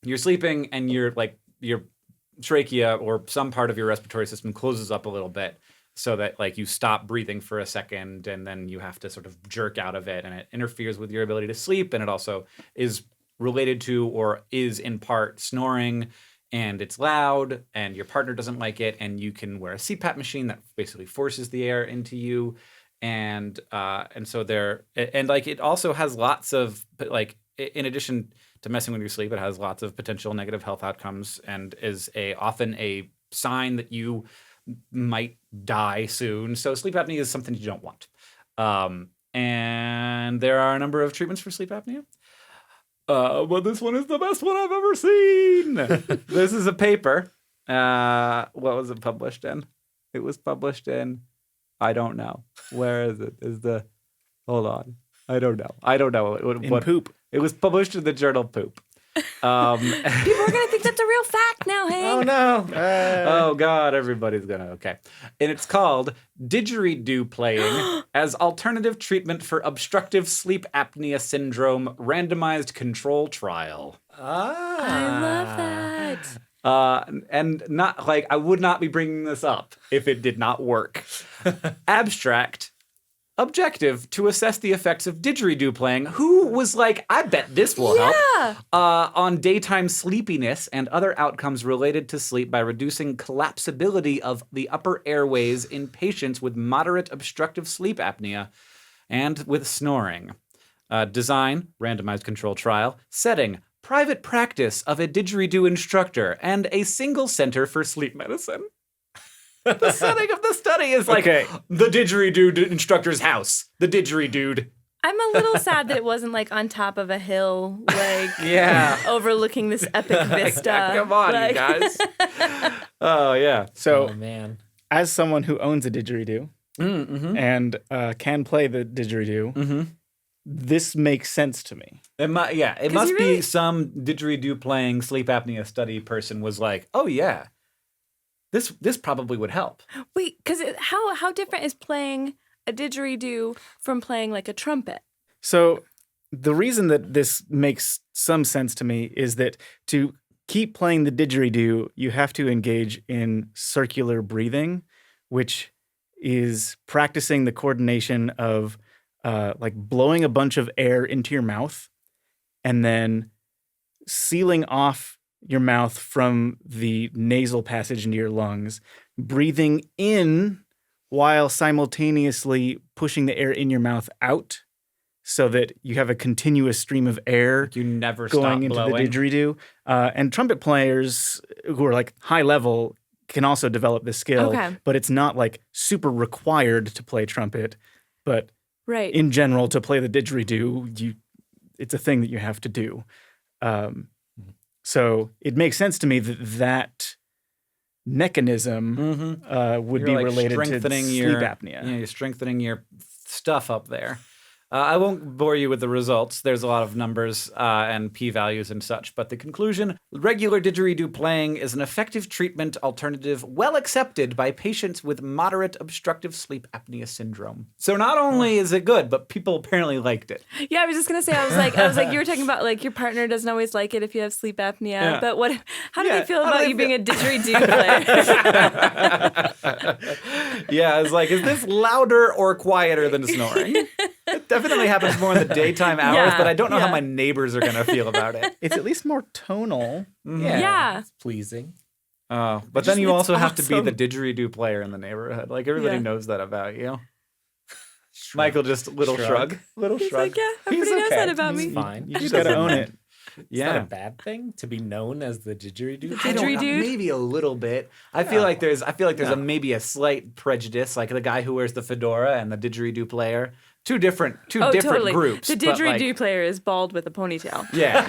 you're sleeping and your trachea or some part of your respiratory system closes up a little bit so that like you stop breathing for a second and then you have to sort of jerk out of it and it interferes with your ability to sleep, and it also is related to or is in part snoring, and it's loud and your partner doesn't like it, and you can wear a CPAP machine that basically forces the air into you, and so it also has lots of like, in addition to messing with your sleep, it has lots of potential negative health outcomes and is often a sign that you might die soon. So sleep apnea is something you don't want, and there are a number of treatments for sleep apnea. But this one is the best one I've ever seen. This is a paper. What was it published in? It was published in, I don't know. Where is it? Hold on. I don't know. In Poop. It was published in the journal Poop. People are going to think that's a real fact now, hey? Oh, no. Oh, God, everybody's gonna, okay. And it's called Didgeridoo Playing as Alternative Treatment for Obstructive Sleep Apnea Syndrome Randomized Control Trial. I love that. And not, like, I would not be bringing this up if it did not work. Abstract. Objective to assess the effects of didgeridoo playing. Who was like, I bet this will help. On daytime sleepiness and other outcomes related to sleep by reducing collapsibility of the upper airways in patients with moderate obstructive sleep apnea and with snoring. Design, randomized control trial. Setting, private practice of a didgeridoo instructor, and a single center for sleep medicine. The setting of the study is like the didgeridoo instructor's house. The didgeridoo. I'm a little sad that it wasn't like on top of a hill, like overlooking this epic vista. Come on, like... you guys. Oh, yeah. So, Oh, man. as someone who owns a didgeridoo and can play the didgeridoo, this makes sense to me. It must be some didgeridoo playing sleep apnea study person was like, oh, yeah. This probably would help. Wait, because how different is playing a didgeridoo from playing like a trumpet? So the reason that this makes some sense to me is that to keep playing the didgeridoo, you have to engage in circular breathing, which is practicing the coordination of like blowing a bunch of air into your mouth and then sealing off your mouth from the nasal passage into your lungs, breathing in while simultaneously pushing the air in your mouth out so that you have a continuous stream of air You never going stop into blowing. the didgeridoo. And trumpet players who are like high level can also develop this skill, but it's not like super required to play trumpet. But Right. in general, to play the didgeridoo, it's a thing that you have to do. So it makes sense to me that mechanism would You're be like related to strengthening sleep your apnea. Yeah, you're strengthening your stuff up there. I won't bore you with the results. There's a lot of numbers and p-values and such, but the conclusion, regular didgeridoo playing is an effective treatment alternative well accepted by patients with moderate obstructive sleep apnea syndrome. So not only is it good, but people apparently liked it. Yeah, I was just gonna say, I was like, you were talking about like your partner doesn't always like it if you have sleep apnea, but how do they feel about you being a didgeridoo player? Yeah, it's like, is this louder or quieter than snoring? It definitely happens more in the daytime hours, but I don't know how my neighbors are going to feel about it. It's at least more tonal. Yeah. It's pleasing. But then you also have to be the didgeridoo player in the neighborhood. Like, everybody knows that about you. Michael just shrug. Little He's shrug. like, yeah, everybody knows that about He's me. fine. You just got to own it. It's not a bad thing to be known as the didgeridoo. I don't know, Didgeridoo? maybe a little bit. I feel like there's maybe a slight prejudice, like the guy who wears the fedora and the didgeridoo player. Two different Totally. groups. The but, like, didgeridoo player is bald with a ponytail. Yeah.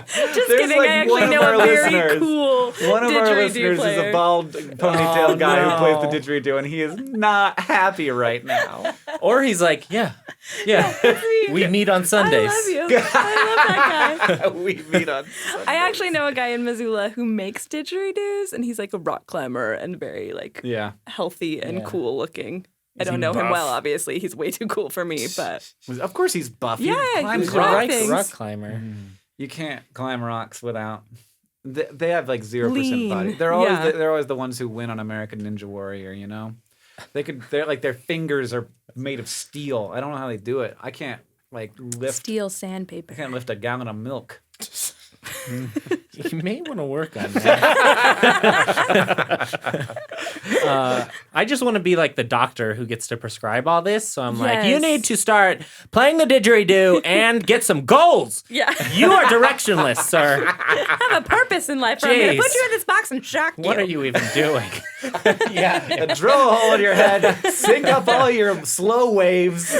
Just There's, kidding. like, I one actually of know our a very listeners- cool One of our didgeridoo listeners player. is a bald ponytail guy no. who plays the didgeridoo, and he is not happy right now. Or he's like, yeah. We meet on Sundays. I love you. I love that guy. We meet on Sunday. I actually know a guy in Missoula who makes didgeridoos, and he's like a rock climber and very like healthy and cool looking. I don't know him well, obviously. He's way too cool for me, but Of course he's buff. Yeah, He climbs he's rocks. rock things. Rock climber. You can't climb rocks without. They have like 0% Lean. body. They're always the ones who win on American Ninja Warrior. You know, they're like their fingers are made of steel. I don't know how they do it. I can't like lift. steel sandpaper. I can't lift a gallon of milk. You may want to work on that. I just want to be like the doctor who gets to prescribe all this. So I'm like, you Yes. need to start playing the didgeridoo and get some goals. Yeah. You are directionless, sir. I have a purpose in life. Or I'm going to Jeez. put you in this box and shock you. What are you even doing? Drill a hole in your head, sync up all your slow waves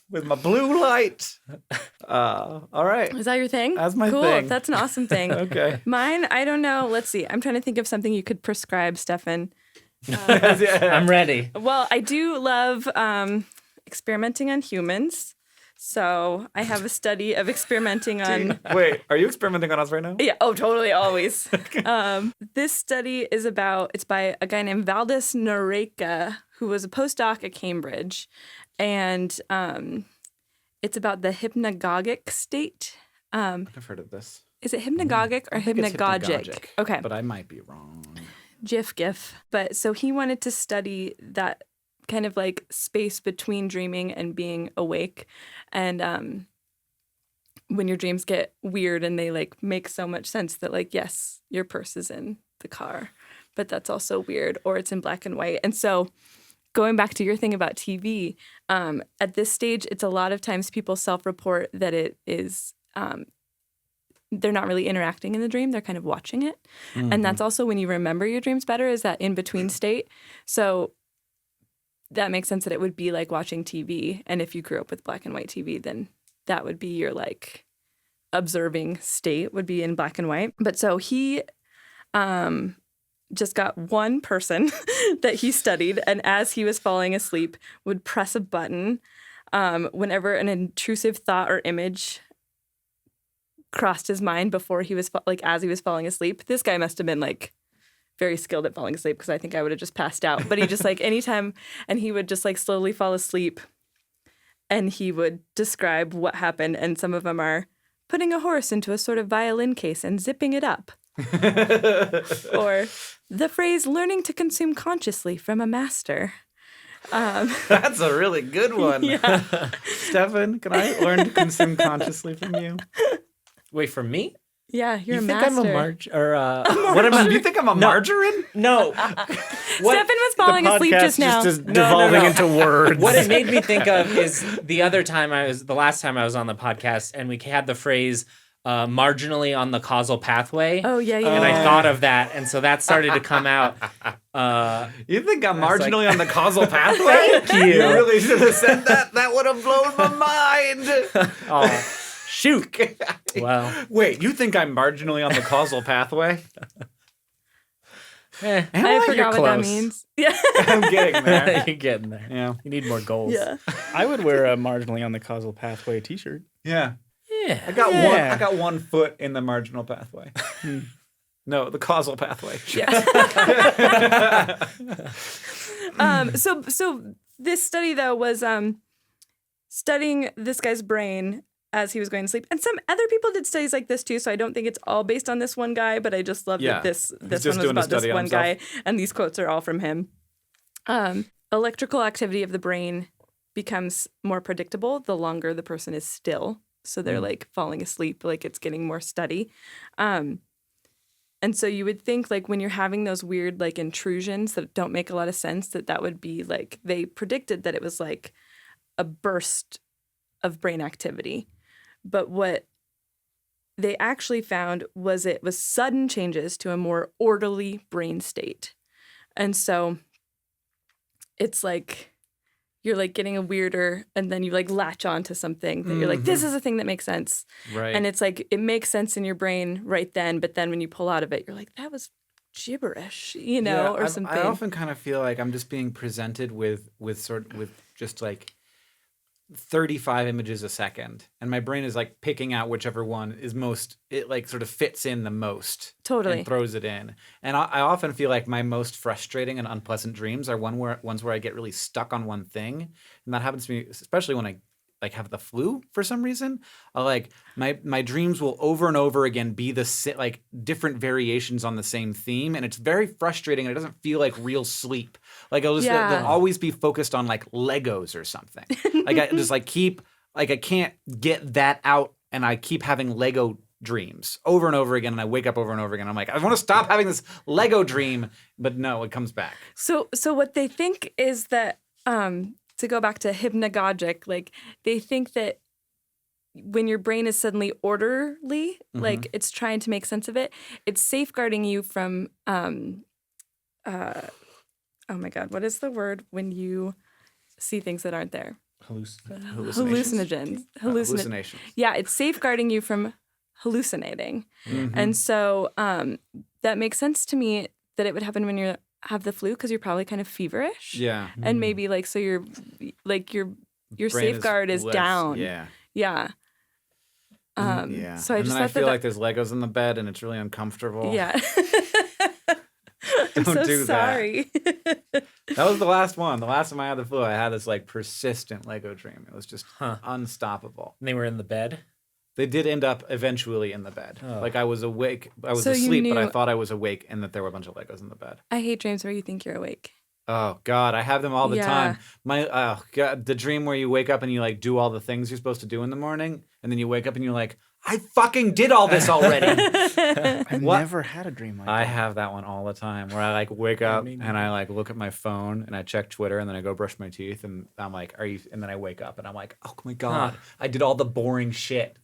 with my blue light. All right. Is that your thing? That's my cool. thing. That's an awesome thing. Okay. Mine, I don't know. Let's see. I'm trying to think of something you could prescribe, Stefan. I'm ready. Well, I do love experimenting on humans. So I have a study of experimenting on. Wait, are you experimenting on us right now? Yeah. Oh, totally. Always. This study is it's by a guy named Valdis Noreika, who was a postdoc at Cambridge. And it's about the hypnagogic state. I've heard of this. Is it hypnagogic or I think it's hypnagogic? Okay. But I might be wrong. GIF. But so he wanted to study that kind of like space between dreaming and being awake. And when your dreams get weird and they like make so much sense that like, yes, your purse is in the car, but that's also weird, or it's in black and white. And so going back to your thing about TV, at this stage, it's a lot of times people self-report that it is, they're not really interacting in the dream. They're kind of watching it. And that's also when you remember your dreams better, is that in-between state. So that makes sense that it would be like watching TV. And if you grew up with black and white TV, then that would be your like observing state would be in black and white. But so he just got one person that he studied, and as he was falling asleep, would press a button whenever an intrusive thought or image crossed his mind before he was like as he was falling asleep. This guy must have been like very skilled at falling asleep, because I think I would have just passed out. But he just like anytime, and he would just like slowly fall asleep, and he would describe what happened. And some of them are putting a horse into a sort of violin case and zipping it up. Or the phrase "learning to consume consciously from a master." That's a really good one. Yeah. Stefan, can I learn to consume consciously from you? Wait, for me? Yeah, you're you a think master. I'm a marg or what am I? Do you think I'm a margarine? No. Stefan was falling asleep just now. Just devolving into words. What it made me think of is the last time I was on the podcast, and we had the phrase marginally on the causal pathway. Oh, yeah. And I thought of that, and so that started to come out. You think I'm marginally on the causal pathway? Thank you. You really should have said that. That would have blown my mind. Oh, shoot. Well, wait, you think I'm marginally on the causal pathway? I forgot what that means. Yeah. I'm getting there. You're getting there. Yeah. You need more goals. Yeah. I would wear a marginally on the causal pathway T-shirt. Yeah. Yeah. I got one foot in the marginal pathway. No, the causal pathway. Yeah. So this study though was studying this guy's brain as he was going to sleep, and some other people did studies like this too. So I don't think it's all based on this one guy, but I just love that this one was about this one guy, and these quotes are all from him. Electrical activity of the brain becomes more predictable the longer the person is still. So they're like falling asleep, like it's getting more steady. And so you would think like when you're having those weird like intrusions that don't make a lot of sense, that would be like, they predicted that it was like a burst of brain activity. But what they actually found was it was sudden changes to a more orderly brain state. And so it's like you're like getting a weirder, and then you like latch on to something that you're like, this is a thing that makes sense. Right. And it's like, it makes sense in your brain right then, but then when you pull out of it, you're like, that was gibberish, or something. I often kind of feel like I'm just being presented with just like 35 images a second, and my brain is like picking out whichever one is most, it like sort of fits in the most. Totally. And throws it in. And I often feel like my most frustrating and unpleasant dreams are ones where I get really stuck on one thing. And that happens to me, especially when I like have the flu for some reason. Like my dreams will over and over again be like different variations on the same theme, and it's very frustrating, and it doesn't feel like real sleep. Like they'll always be focused on like Legos or something. Like I just like I can't get that out, and I keep having Lego dreams over and over again, and I wake up over and over again. I'm like, I want to stop having this Lego dream, but no, it comes back. So what they think is that to go back to hypnagogic, like they think that when your brain is suddenly orderly, like it's trying to make sense of it, it's safeguarding you from, oh my God, what is the word when you see things that aren't there? Hallucinations. Hallucinations. Yeah, it's safeguarding you from hallucinating. And so that makes sense to me that it would happen when you have the flu, because you're probably kind of feverish. Yeah. And maybe like, so your Brain safeguard is less, down. Yeah. Yeah. Yeah. So I and just then I thought feel that like there's Legos in the bed, and it's really uncomfortable. Yeah. I'm Don't so do sorry. That was the last one. The last time I had the flu, I had this like persistent Lego dream. It was just unstoppable. And they were in the bed? They did end up eventually in the bed. Oh. Like I was awake. I was So you asleep, but I knew- thought I was awake, and that there were a bunch of Legos in the bed. I hate dreams where you think you're awake. Oh God, I have them all the Yeah. time. Oh God, the dream where you wake up and you like do all the things you're supposed to do in the morning, and then you wake up and you're like, I fucking did all this already. I've What? never had a dream like I that. have that one all the time where I like wake up and I like look at my phone and I check Twitter and then I go brush my teeth and I'm like, are you? And then I wake up and I'm like, oh my God, I did all the boring shit.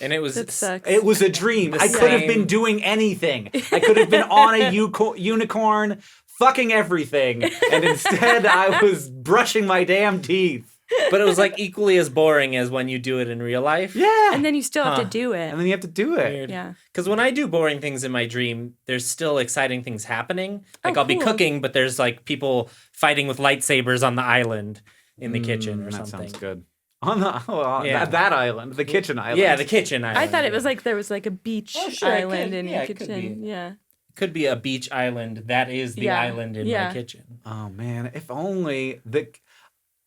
And it was That sucks. It was a dream. The I could have same. been doing anything. I could have been on a unicorn, fucking everything, and instead I was brushing my damn teeth. but it was like equally as boring as when you do it in real life. Yeah. And then you still have to do it. And then you have to do it. Weird. Yeah. Because when I do boring things in my dream, there's still exciting things happening. Like I'll be cool. cooking, but there's like people fighting with lightsabers on the island in the kitchen or That something. sounds good. On the Yeah. that island, the kitchen island. Yeah, the kitchen island. I thought it was like there was like a beach Oh, sure, it island could- in yeah, your it could kitchen. be. Yeah. Could be a beach island. That is the Yeah, island in yeah. my kitchen. Oh man, if only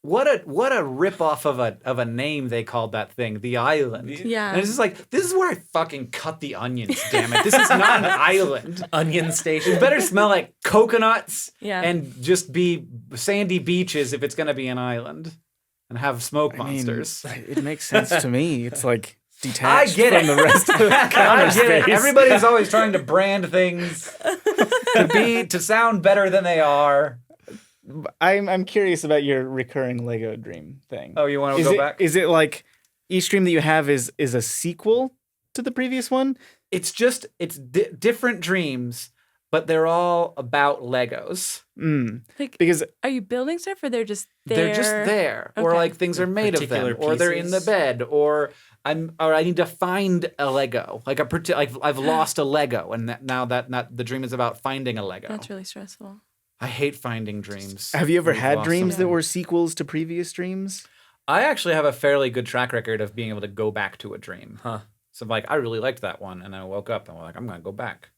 what a rip off of a name they called that thing, the island. Yeah. And it's just like, this is where I fucking cut the onions, damn it. This is not an island. Onion Station. It better smell like coconuts Yeah. and just be sandy beaches if it's gonna be an island. And have smoke I mean, monsters. it makes sense to me. It's like I detached get from it. the rest of the I counter get it. space. Everybody's always trying to brand things to sound better than they are. I'm curious about your recurring Lego dream thing. Oh, you want to is go it, back? Is it like each dream that you have is a sequel to the previous one? It's just different dreams, but they're all about Legos. Like, Because are you building stuff or they're just there? They're just there, or Okay. like things are made of them, Particular or they're in the pieces. bed, or I need to find a Lego. Like like I've lost a Lego, and now that the dream is about finding a Lego. That's really stressful. I hate finding dreams. have you ever We've had lost dreams that something. were sequels to previous dreams? I actually have a fairly good track record of being able to go back to a dream. Huh. So like, I really liked that one, and I woke up and I'm like, I'm gonna go back.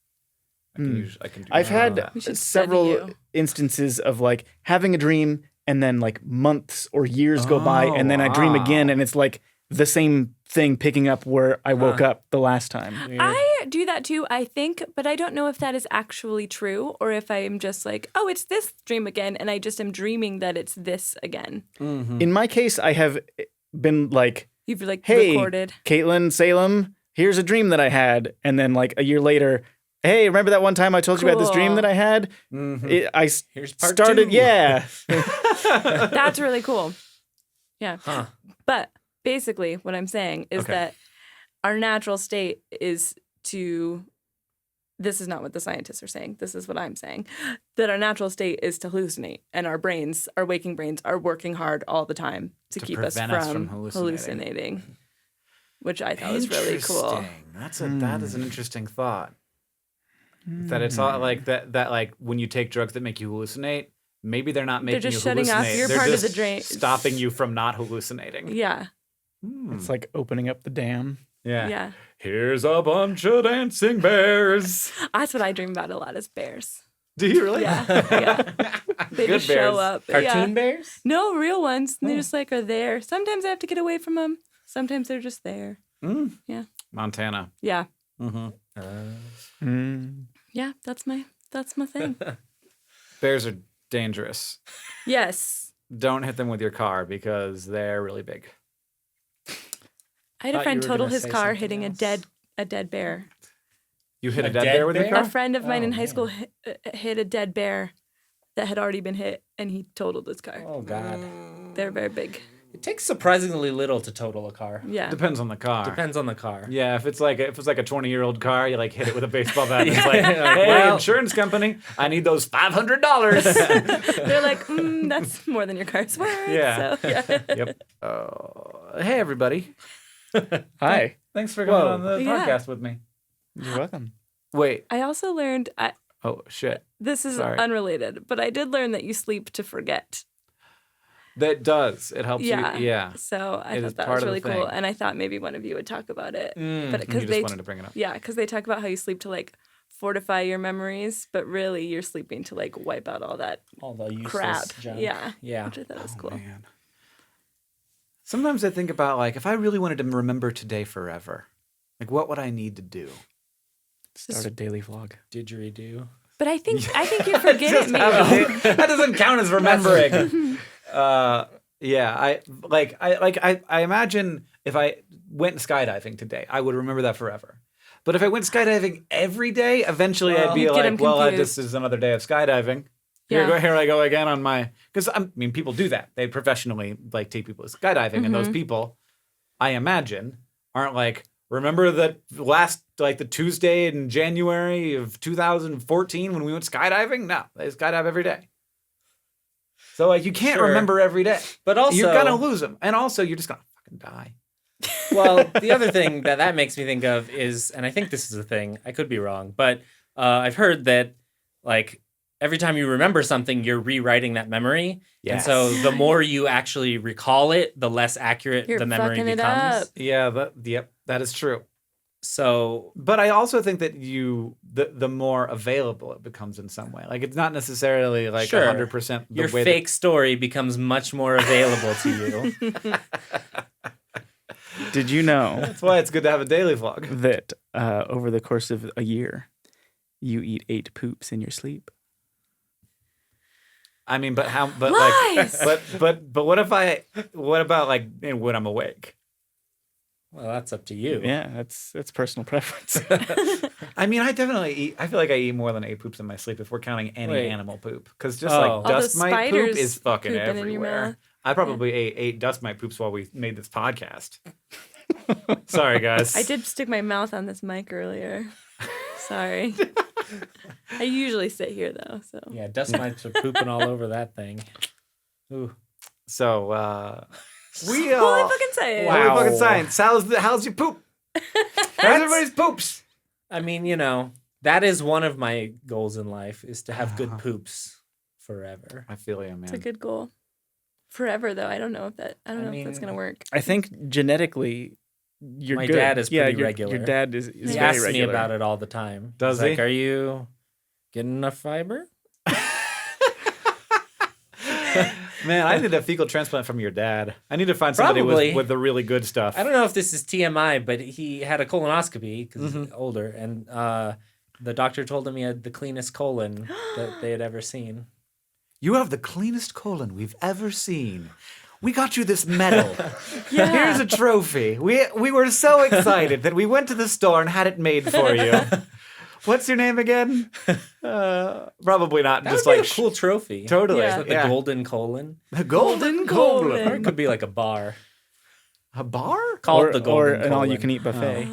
I can do I've had that. We should several study you. instances of like having a dream and then like months or years go by and then I dream wow. again and it's like the same thing picking up where I woke up the last time. I do that too, I think, but I don't know if that is actually true or if I'm just like, oh, it's this dream again, and I just am dreaming that it's this again. In my case, I have been like, You've like hey, recorded. Caitlin, Salem, here's a dream that I had. And then like a year later, hey, remember that one time I told you about this dream Cool. that I had? I Here's part started, 2. yeah. That's really cool. Yeah. Huh. But basically, what I'm saying is Okay. that our natural state is to. This is not what the scientists are saying. This is what I'm saying. That our natural state is to hallucinate, and our brains, our waking brains, are working hard all the time to keep us prevent us from from hallucinating. Which I thought was really cool. Interesting. That is an interesting thought. That it's all like that like when you take drugs that make you hallucinate, maybe they're not making just you shutting off hallucinate. your They're part of just the drain. stopping you from not hallucinating. Yeah. It's like opening up the dam. Yeah. Yeah. Here's a bunch of dancing bears. That's what I dream about a lot is bears. Do you really? Yeah. Yeah. They Good just bears. show up. Cartoon Yeah. bears? No, real ones. And they just like are there. Sometimes I have to get away from them. Sometimes they're just there. Montana. Yeah. Mm. Yeah, that's my thing. Bears are dangerous. Yes. Don't hit them with your car because they're really big. I had a Thought friend you were total gonna his say car something hitting else. a dead bear. You hit A a dead dead bear with your bear? car? A friend of mine in Oh, high man. school hit a dead bear that had already been hit, and he totaled his car. Oh, God. They're very big. It takes surprisingly little to total a car. Yeah. Depends on the car. Depends on the car. Yeah, if it's like a 20-year-old car, you like hit it with a baseball bat. And it's like, Yeah. hey, Well- insurance company, I need those $500. They're like, that's more than your car's worth. Yeah. So, yeah. Yep. Hey, everybody. Hi. Thanks for coming Whoa. on the Yeah. podcast with me. You're welcome. Wait. I also learned, Oh, shit. this is Sorry. unrelated, but I did learn that you sleep to forget. That does. It helps Yeah. you. Yeah. So I It is thought that part was of the really cool, thing. and I thought maybe one of you would talk about it. But You because just they, wanted to bring it up. yeah, because they talk about how you sleep to like fortify your memories, but really you're sleeping to like wipe out all that All the useless crap. junk. Yeah, Yeah. which I thought was cool. Man. Sometimes I think about like if I really wanted to remember today forever, like what would I need to do? Start a daily vlog. Didgeridoo. But I think you forget it maybe. That doesn't count as remembering. I imagine if I went skydiving today, I would remember that forever. But if I went skydiving every day, eventually I'd be like, this is another day of skydiving. Here I go again on my, because people do that. They professionally like take people skydiving, and those people, I imagine, aren't like, remember that last, like the Tuesday in January of 2014 when we went skydiving? No, they skydive every day. So like you can't remember every day, but also you're gonna lose them, and also you're just gonna fucking die. Well, the other thing that makes me think of is, and I think this is a thing, I could be wrong, but I've heard that like every time you remember something, you're rewriting that memory. Yes. And so the more you actually recall it, the less accurate the memory becomes. Yeah, that is true. So, but I also think that the more available it becomes in some way. Like it's not necessarily like 100%. Your fake story becomes much more available to you. Did you know? That's why it's good to have a daily vlog. That over the course of a year, you eat 8 poops in your sleep. I mean, but how? But Lies! like, but what about like when I'm awake? Well, that's up to you. Yeah, that's personal preference. I mean, I definitely eat. I feel like I eat more than 8 poops in my sleep if we're counting any animal poop, because just like dust mite poop is fucking everywhere. I probably ate 8 dust mite poops while we made this podcast. Sorry, guys. I did stick my mouth on this mic earlier. Sorry. I usually sit here though, so. Yeah, dust mites are pooping all over that thing. Ooh. So, we all. Holy fucking science. Wow. Holy fucking science. How's your poop? How's everybody's poops? I mean, that is one of my goals in life, is to have good poops forever. I feel you, man. It's a good goal. Forever though, I don't know if that's gonna work. I think genetically, my dad is pretty regular. Your dad is he very asks regular. me about it all the time. Does he? Like, are you getting enough fiber? Man, I need a fecal transplant from your dad. I need to find somebody with the really good stuff. I don't know if this is TMI, but he had a colonoscopy because he's older, and the doctor told him he had the cleanest colon that they had ever seen. You have the cleanest colon we've ever seen. We got you this medal. Here's a trophy. We were so excited that we went to the store and had it made for you. What's your name again? Probably not. That just would be like a cool trophy. Totally. Yeah. Like the golden colon. The golden colon. Or it could be like a bar. A bar? Called the golden or colon. an all-you-can-eat buffet.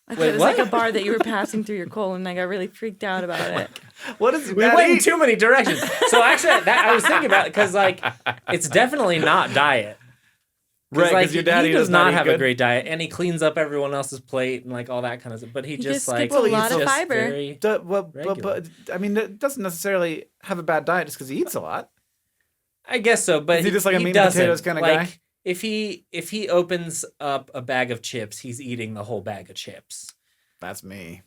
I thought it was like a bar that you were passing through your colon, and I got really freaked out about it. What is we went in too many directions. So actually, I was thinking about it because like it's definitely not diet. Right, because your daddy does not have good. A great diet, and he cleans up everyone else's plate and like all that kind of stuff. But he just like skips a lot of fiber. But I mean, it doesn't necessarily have a bad diet just because he eats a lot. I guess so, but is he just like a meat and potatoes kind of guy? If he opens up a bag of chips, he's eating the whole bag of chips. That's me.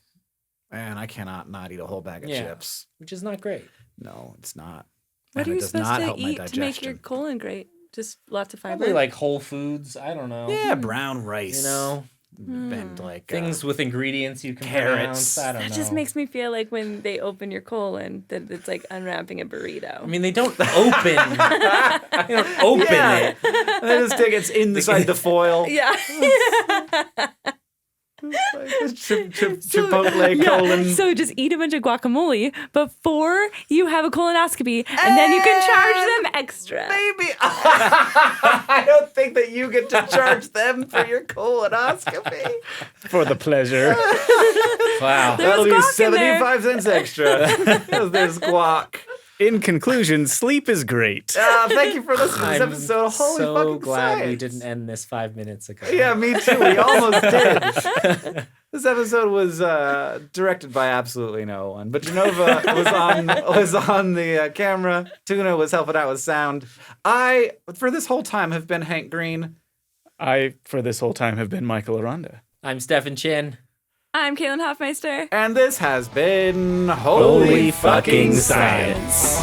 Man, I cannot not eat a whole bag of chips. Which is not great. No, it's not. What are you supposed to eat to make your colon great? Just lots of fiber? Probably like Whole Foods. I don't know. Yeah, brown rice. And like things with ingredients you can carrots. Pronounce. I don't know. That just makes me feel like when they open your colon that it's like unwrapping a burrito. I mean, they don't open. They don't open it. They just think it's inside the foil. Yeah. Chipotle colon. So just eat a bunch of guacamole before you have a colonoscopy, and then you can charge them extra. Maybe. I don't think that you get to charge them for your colonoscopy. For the pleasure. Wow. That'll be 75 cents extra. Because there's guac. In conclusion, sleep is great. Thank you for listening to this episode. Holy so fucking glad science. we didn't end this 5 minutes ago. Yeah, me too. We almost did. This episode was directed by absolutely no one, but Genova was on the camera. Tuna was helping out with sound. I, for this whole time, have been Hank Green. I, for this whole time, have been Michael Aranda. I'm Stefan Chin. I'm Kaylin Hofmeister. And this has been Holy Fucking Science.